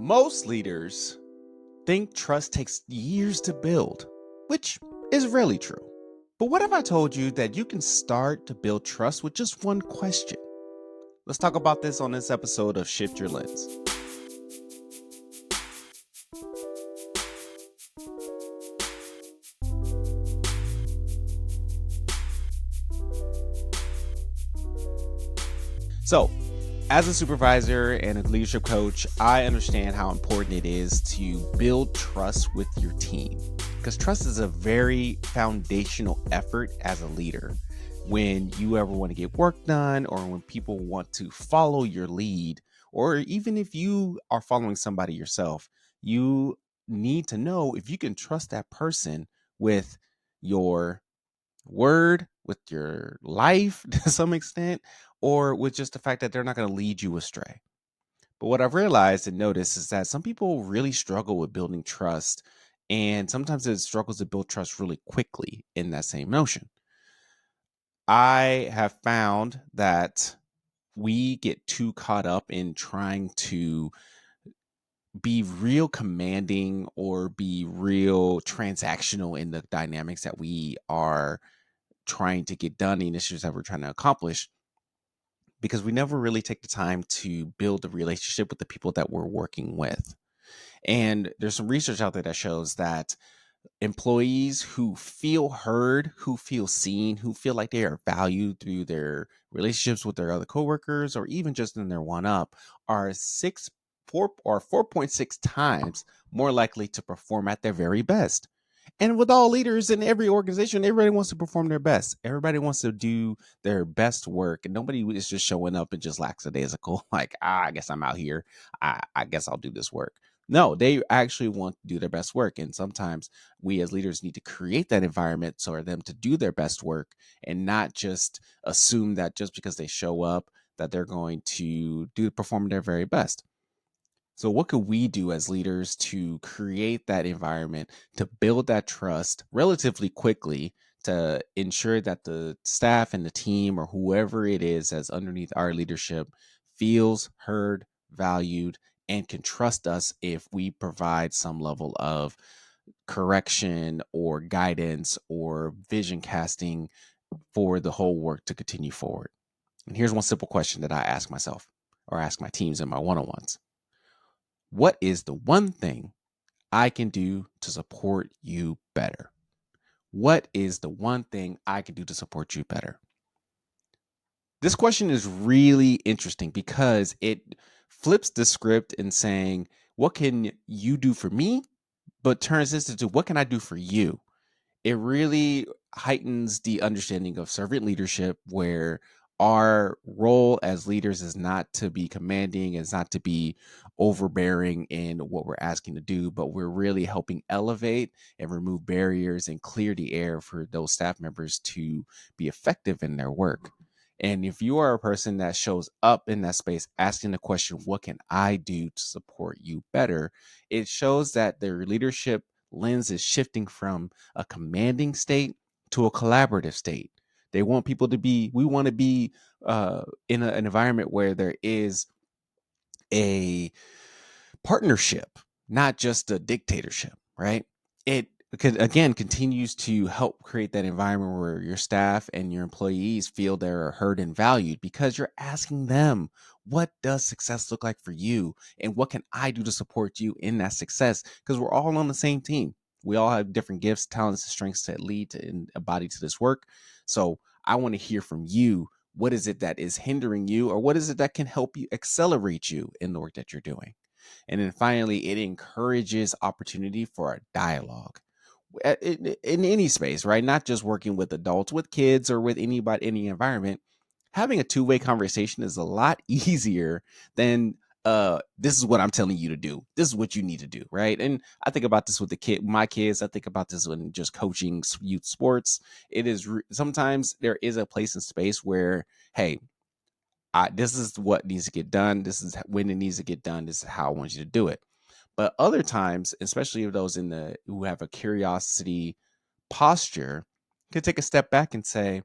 Most leaders think trust takes years to build, which is really true. But what if I told you that you can start to build trust with just one question? Let's talk about this on this episode of Shift Your Lens. So, as a supervisor and a leadership coach, I understand how important it is to build trust with your team, because trust is a very foundational effort as a leader. When you ever want to get work done, or when people want to follow your lead, or even if you are following somebody yourself, you need to know if you can trust that person with your word, with your life to some extent, or with just the fact that they're not going to lead you astray. But what I've realized and noticed is that some people really struggle with building trust, and sometimes it struggles to build trust really quickly in that same notion. I have found that we get too caught up in trying to be real commanding or be real transactional in the dynamics that we are trying to get done, the initiatives that we're trying to accomplish, because we never really take the time to build a relationship with the people that we're working with. And there's some research out there that shows that employees who feel heard, who feel seen, who feel like they are valued through their relationships with their other coworkers, or even just in their one up, are 4.6 times more likely to perform at their very best. And with all leaders in every organization, everybody wants to perform their best. Everybody wants to do their best work, and nobody is just showing up and just lackadaisical, like, I guess I'm out here. I guess I'll do this work. No, they actually want to do their best work. And sometimes we as leaders need to create that environment so for them to do their best work, and not just assume that just because they show up that they're going to perform their very best. So what could we do as leaders to create that environment, to build that trust relatively quickly, to ensure that the staff and the team, or whoever it is that's underneath our leadership, feels heard, valued, and can trust us if we provide some level of correction or guidance or vision casting for the whole work to continue forward? And here's one simple question that I ask myself, or ask my teams in my one-on-ones. What is the one thing I can do to support you better? What is the one thing I can do to support you better? This question is really interesting because it flips the script in saying, what can you do for me? But turns this into, what can I do for you? It really heightens the understanding of servant leadership, where our role as leaders is not to be commanding, is not to be overbearing in what we're asking to do, but we're really helping elevate and remove barriers and clear the air for those staff members to be effective in their work. And if you are a person that shows up in that space asking the question, what can I do to support you better? It shows that their leadership lens is shifting from a commanding state to a collaborative state. They want people to be, we want to be in an environment where there is a partnership, not just a dictatorship, right? It could, again, continues to help create that environment where your staff and your employees feel they're heard and valued, because you're asking them, what does success look like for you? And what can I do to support you in that success? Because we're all on the same team. We all have different gifts, talents, and strengths that lead to and embody to this work. So I want to hear from you. What is it that is hindering you, or what is it that can help you accelerate you in the work that you're doing? And then finally, it encourages opportunity for a dialogue in any space, right? Not just working with adults, with kids, or with anybody, any environment. Having a two-way conversation is a lot easier than this is what I'm telling you to do. This is what you need to do, right? And I think about this with my kids. I think about this when just coaching youth sports. It is sometimes there is a place and space where, hey, this is what needs to get done. This is when it needs to get done. This is how I want you to do it. But other times, especially those who have a curiosity posture, can take a step back and say,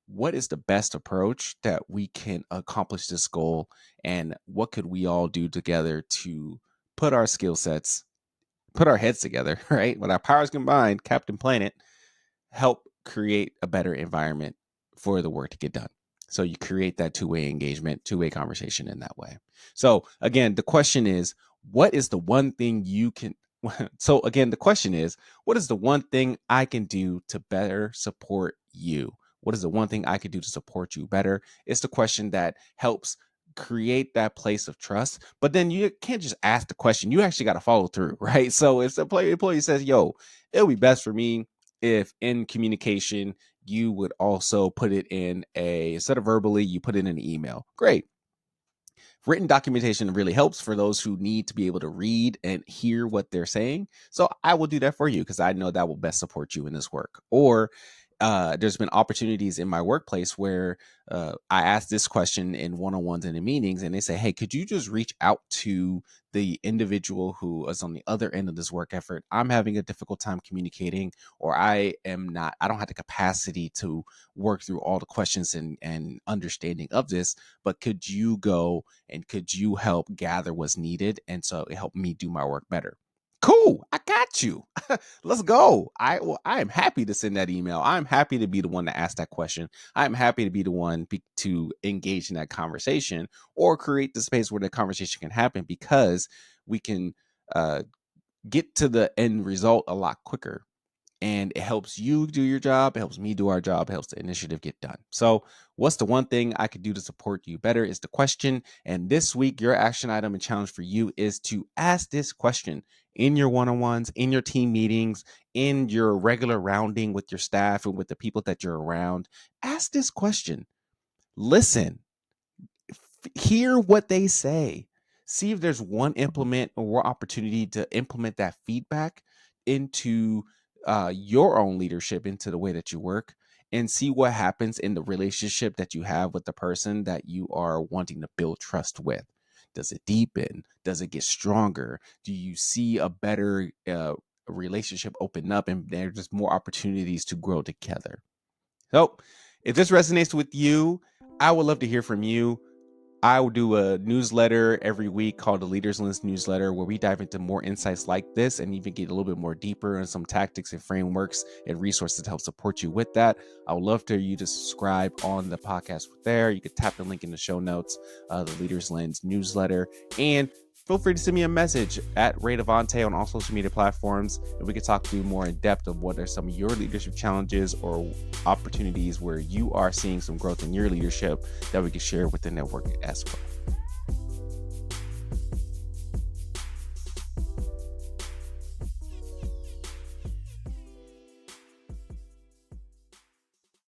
what is the best approach that we can accomplish this goal? And what could we all do together to put our skill sets, put our heads together, right? With our powers combined, Captain Planet, help create a better environment for the work to get done. So you create that two-way engagement, two-way conversation in that way. So again, the question is, what is the one thing you can so again, the question is, what is the one thing I can do to better support you? What is the one thing I can do to support you better? It's the question that helps create that place of trust. But then you can't just ask the question. You actually got to follow through, right? So if the employee says, yo, it'll be best for me if in communication you would also put it in instead of verbally, you put it in an email. Great. Written documentation really helps for those who need to be able to read and hear what they're saying. So I will do that for you because I know that will best support you in this work. Or there's been opportunities in my workplace where I ask this question in one-on-ones and in meetings, and they say, hey, could you just reach out to the individual who is on the other end of this work effort? I'm having a difficult time communicating, or I don't have the capacity to work through all the questions and understanding of this, but could you go and could you help gather what's needed? And so it helped me do my work better. Cool. I got you. Let's go. I am happy to send that email. I'm happy to be the one to ask that question. I'm happy to be the one to engage in that conversation or create the space where the conversation can happen because we can get to the end result a lot quicker. And it helps you do your job. It helps me do our job. It helps the initiative get done. So what's the one thing I could do to support you better is the question. And this week, your action item and challenge for you is to ask this question in your one-on-ones, in your team meetings, in your regular rounding with your staff and with the people that you're around. Ask this question. Listen. Hear what they say. See if there's one implement or opportunity to implement that feedback into your own leadership, into the way that you work, and see what happens in the relationship that you have with the person that you are wanting to build trust with. Does it deepen? Does it get stronger? Do you see a better relationship open up and there's just more opportunities to grow together? So if this resonates with you, I would love to hear from you. I will do a newsletter every week called the Leaders Lens newsletter, where we dive into more insights like this and even get a little bit more deeper in some tactics and frameworks and resources to help support you with that. I would love for you to subscribe on the podcast there. You can tap the link in the show notes, the Leaders Lens newsletter, and feel free to send me a message at Ray Devante on all social media platforms, and we can talk through more in depth of what are some of your leadership challenges or opportunities where you are seeing some growth in your leadership that we can share with the network as well.